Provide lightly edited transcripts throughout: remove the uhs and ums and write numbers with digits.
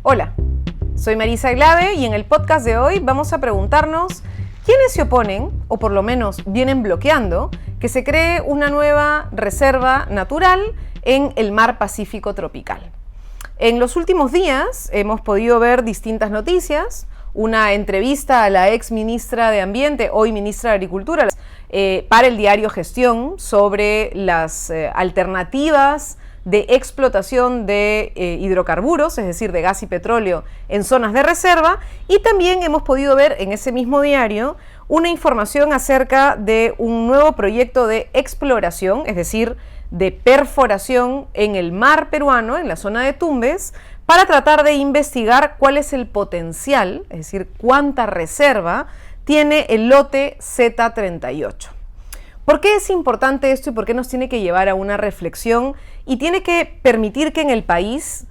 Hola, soy Marisa Glave y en el podcast de hoy vamos a preguntarnos quiénes se oponen, o por lo menos vienen bloqueando, que se cree una nueva reserva natural en el mar Pacífico tropical. En los últimos días hemos podido ver distintas noticias, una entrevista a la ex ministra de Ambiente, hoy ministra de Agricultura, para el diario Gestión sobre las alternativas de explotación de hidrocarburos, es decir, de gas y petróleo en zonas de reserva, y también hemos podido ver en ese mismo diario una información acerca de un nuevo proyecto de exploración, es decir, de perforación en el mar peruano, en la zona de Tumbes, para tratar de investigar cuál es el potencial, es decir, cuánta reserva tiene el lote Z38. ¿Por qué es importante esto y por qué nos tiene que llevar a una reflexión y tiene que permitir que en el país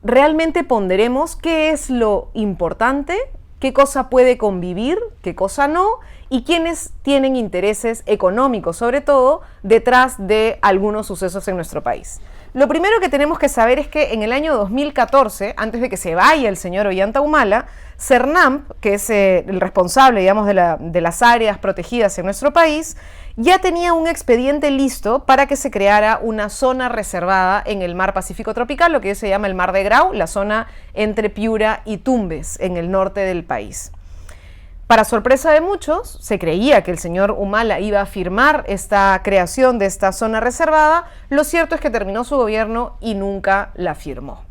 realmente ponderemos qué es lo importante, qué cosa puede convivir, qué cosa no, y quiénes tienen intereses económicos, sobre todo, detrás de algunos sucesos en nuestro país? Lo primero que tenemos que saber es que en el año 2014, antes de que se vaya el señor Ollanta Humala, CERNAMP, que es el responsable, digamos, de las áreas protegidas en nuestro país, ya tenía un expediente listo para que se creara una zona reservada en el mar Pacífico tropical, lo que se llama el Mar de Grau, la zona entre Piura y Tumbes, en el norte del país. Para sorpresa de muchos, se creía que el señor Humala iba a firmar esta creación de esta zona reservada. Lo cierto es que terminó su gobierno y nunca la firmó.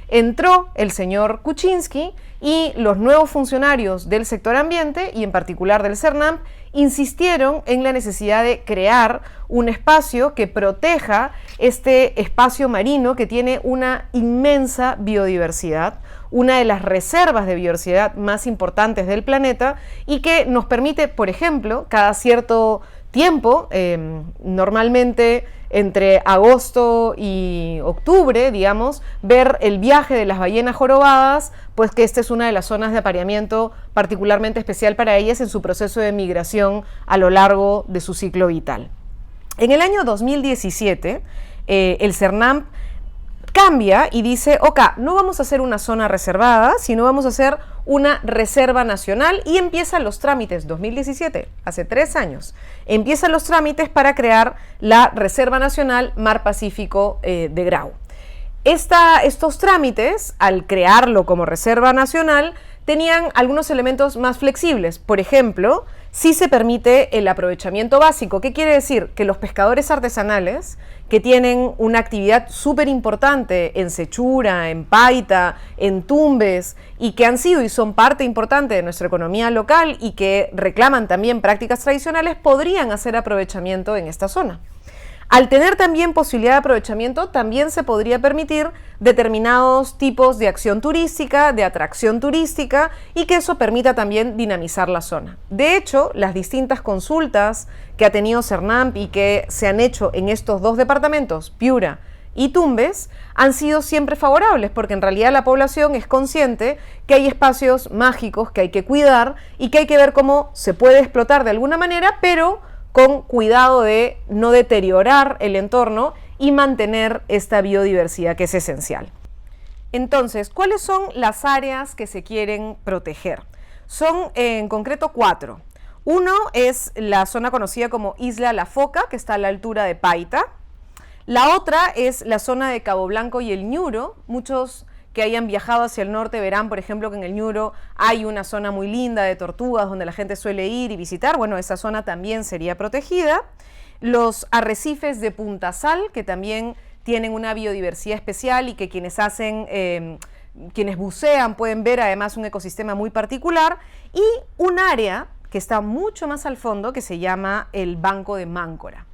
Entró el señor Kuczynski y los nuevos funcionarios del sector ambiente, y en particular del CERNAMP, insistieron en la necesidad de crear un espacio que proteja este espacio marino que tiene una inmensa biodiversidad, una de las reservas de biodiversidad más importantes del planeta y que nos permite, por ejemplo, cada cierto tiempo, normalmente entre agosto y octubre, digamos, ver el viaje de las ballenas jorobadas, pues que esta es una de las zonas de apareamiento particularmente especial para ellas en su proceso de migración a lo largo de su ciclo vital. En el año 2017, el CERNAMP cambia y dice, ok, no vamos a hacer una zona reservada, sino vamos a hacer una reserva nacional, y empiezan los trámites, 2017, hace 3 años, empiezan los trámites para crear la Reserva Nacional Mar Pacífico de Grau. Estos trámites, al crearlo como Reserva Nacional, tenían algunos elementos más flexibles. Por ejemplo, sí se permite el aprovechamiento básico. ¿Qué quiere decir? Que los pescadores artesanales, que tienen una actividad súper importante en Sechura, en Paita, en Tumbes, y que han sido y son parte importante de nuestra economía local y que reclaman también prácticas tradicionales, podrían hacer aprovechamiento en esta zona. Al tener también posibilidad de aprovechamiento, también se podría permitir determinados tipos de acción turística, de atracción turística, y que eso permita también dinamizar la zona. De hecho, las distintas consultas que ha tenido CERNAMP y que se han hecho en estos 2 departamentos, Piura y Tumbes, han sido siempre favorables, porque en realidad la población es consciente que hay espacios mágicos que hay que cuidar y que hay que ver cómo se puede explotar de alguna manera, pero con cuidado de no deteriorar el entorno y mantener esta biodiversidad que es esencial. Entonces, ¿cuáles son las áreas que se quieren proteger? Son en concreto 4. Uno es la zona conocida como Isla La Foca, que está a la altura de Paita. La otra es la zona de Cabo Blanco y el Ñuro. Muchos que hayan viajado hacia el norte verán, por ejemplo, que en el Ñuro hay una zona muy linda de tortugas donde la gente suele ir y visitar. Bueno, esa zona también sería protegida. Los arrecifes de Punta Sal, que también tienen una biodiversidad especial y que quienes bucean pueden ver además un ecosistema muy particular. Y un área que está mucho más al fondo que se llama el Banco de Máncora.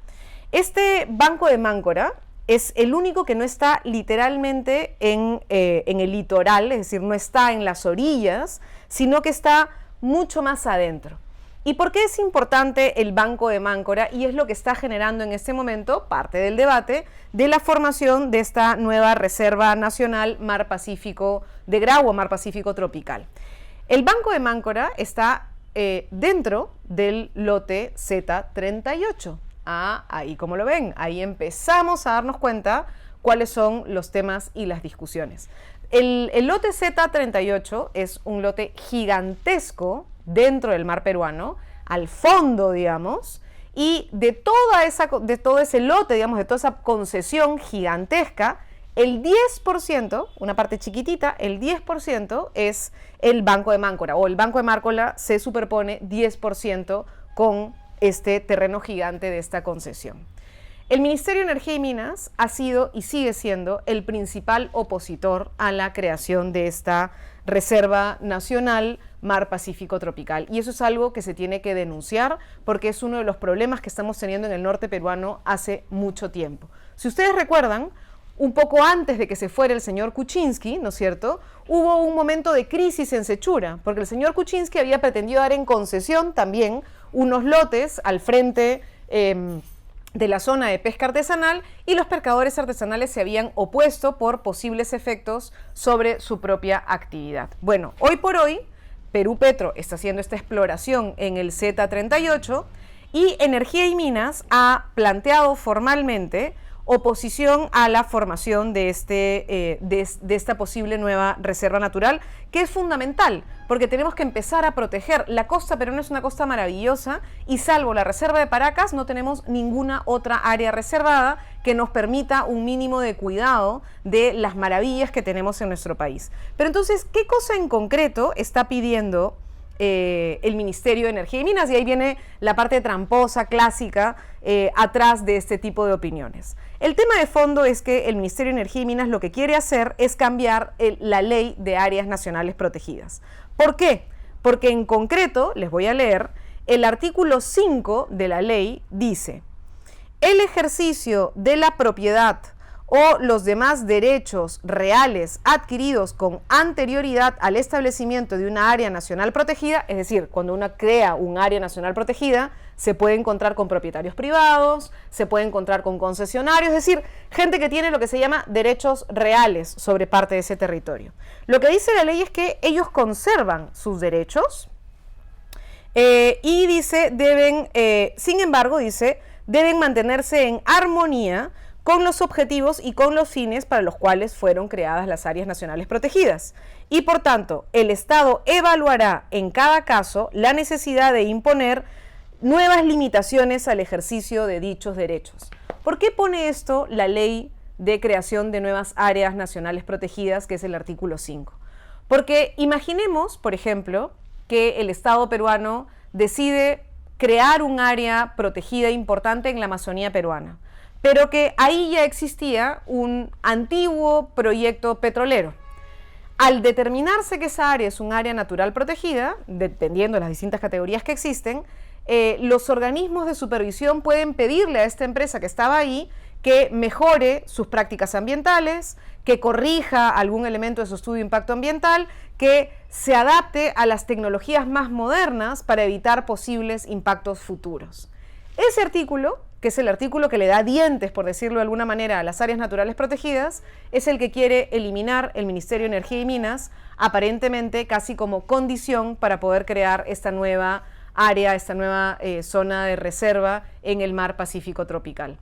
Este Banco de Máncora es el único que no está literalmente en el litoral, es decir, no está en las orillas, sino que está mucho más adentro. ¿Y por qué es importante el Banco de Máncora? Y es lo que está generando en este momento parte del debate de la formación de esta nueva Reserva Nacional Mar Pacífico de Grau o Mar Pacífico tropical. El Banco de Máncora está dentro del lote Z38. Ahí como lo ven, ahí empezamos a darnos cuenta cuáles son los temas y las discusiones. El lote Z38 es un lote gigantesco dentro del mar peruano, al fondo, digamos, y de todo ese lote, digamos, de toda esa concesión gigantesca, el 10%, una parte chiquitita, el 10% es el Banco de Máncora, o el Banco de Márcola se superpone 10% con este terreno gigante de esta concesión. El Ministerio de Energía y Minas ha sido y sigue siendo el principal opositor a la creación de esta Reserva Nacional Mar Pacífico Tropical. Y eso es algo que se tiene que denunciar porque es uno de los problemas que estamos teniendo en el norte peruano hace mucho tiempo. Si ustedes recuerdan, un poco antes de que se fuera el señor Kuczynski, ¿no es cierto?, hubo un momento de crisis en Sechura, porque el señor Kuczynski había pretendido dar en concesión también unos lotes al frente de la zona de pesca artesanal y los pescadores artesanales se habían opuesto por posibles efectos sobre su propia actividad. Bueno, hoy por hoy, Perú Petro está haciendo esta exploración en el Z38 y Energía y Minas ha planteado formalmente oposición a la formación de esta posible nueva reserva natural, que es fundamental, porque tenemos que empezar a proteger. La costa peruana es una costa maravillosa y salvo la reserva de Paracas no tenemos ninguna otra área reservada que nos permita un mínimo de cuidado de las maravillas que tenemos en nuestro país. Pero entonces, ¿qué cosa en concreto está pidiendo el Ministerio de Energía y Minas? Y ahí viene la parte tramposa, clásica, atrás de este tipo de opiniones. El tema de fondo es que el Ministerio de Energía y Minas lo que quiere hacer es cambiar la ley de áreas nacionales protegidas. ¿Por qué? Porque en concreto, les voy a leer, el artículo 5 de la ley dice: el ejercicio de la propiedad o los demás derechos reales adquiridos con anterioridad al establecimiento de una área nacional protegida, es decir, cuando uno crea un área nacional protegida, se puede encontrar con propietarios privados, se puede encontrar con concesionarios, es decir, gente que tiene lo que se llama derechos reales sobre parte de ese territorio. Lo que dice la ley es que ellos conservan sus derechos y dice, sin embargo, dice, deben mantenerse en armonía con los objetivos y con los fines para los cuales fueron creadas las áreas nacionales protegidas. Y por tanto, el Estado evaluará en cada caso la necesidad de imponer nuevas limitaciones al ejercicio de dichos derechos. ¿Por qué pone esto la ley de creación de nuevas áreas nacionales protegidas, que es el artículo 5? Porque imaginemos, por ejemplo, que el Estado peruano decide crear un área protegida importante en la Amazonía peruana, pero que ahí ya existía un antiguo proyecto petrolero. Al determinarse que esa área es un área natural protegida, dependiendo de las distintas categorías que existen, los organismos de supervisión pueden pedirle a esta empresa que estaba ahí que mejore sus prácticas ambientales, que corrija algún elemento de su estudio de impacto ambiental, que se adapte a las tecnologías más modernas para evitar posibles impactos futuros. Ese artículo, que es el artículo que le da dientes, por decirlo de alguna manera, a las áreas naturales protegidas, es el que quiere eliminar el Ministerio de Energía y Minas, aparentemente casi como condición para poder crear esta nueva área, esta nueva zona de reserva en el mar Pacífico tropical.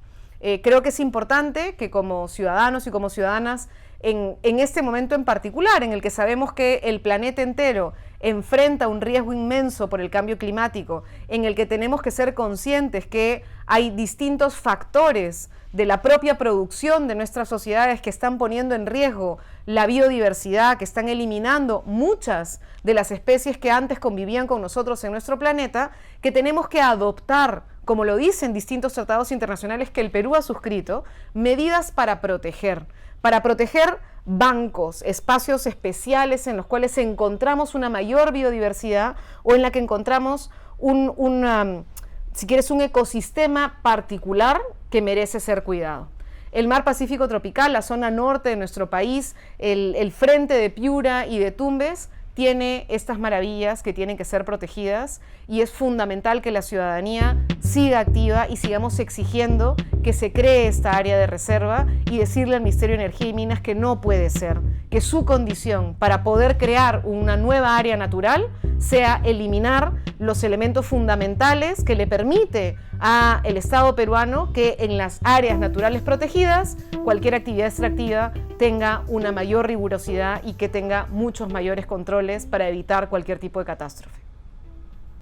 Creo que es importante que como ciudadanos y como ciudadanas, en este momento en particular, en el que sabemos que el planeta entero enfrenta un riesgo inmenso por el cambio climático, en el que tenemos que ser conscientes que hay distintos factores de la propia producción de nuestras sociedades que están poniendo en riesgo la biodiversidad, que están eliminando muchas de las especies que antes convivían con nosotros en nuestro planeta, que tenemos que adoptar, como lo dicen distintos tratados internacionales que el Perú ha suscrito, medidas para proteger bancos, espacios especiales en los cuales encontramos una mayor biodiversidad o en la que encontramos si quieres, un ecosistema particular que merece ser cuidado. El mar Pacífico tropical, la zona norte de nuestro país, el frente de Piura y de Tumbes, tiene estas maravillas que tienen que ser protegidas y es fundamental que la ciudadanía siga activa y sigamos exigiendo que se cree esta área de reserva y decirle al Ministerio de Energía y Minas que no puede ser que su condición para poder crear una nueva área natural sea eliminar los elementos fundamentales que le permite al Estado peruano que en las áreas naturales protegidas cualquier actividad extractiva tenga una mayor rigurosidad y que tenga muchos mayores controles para evitar cualquier tipo de catástrofe.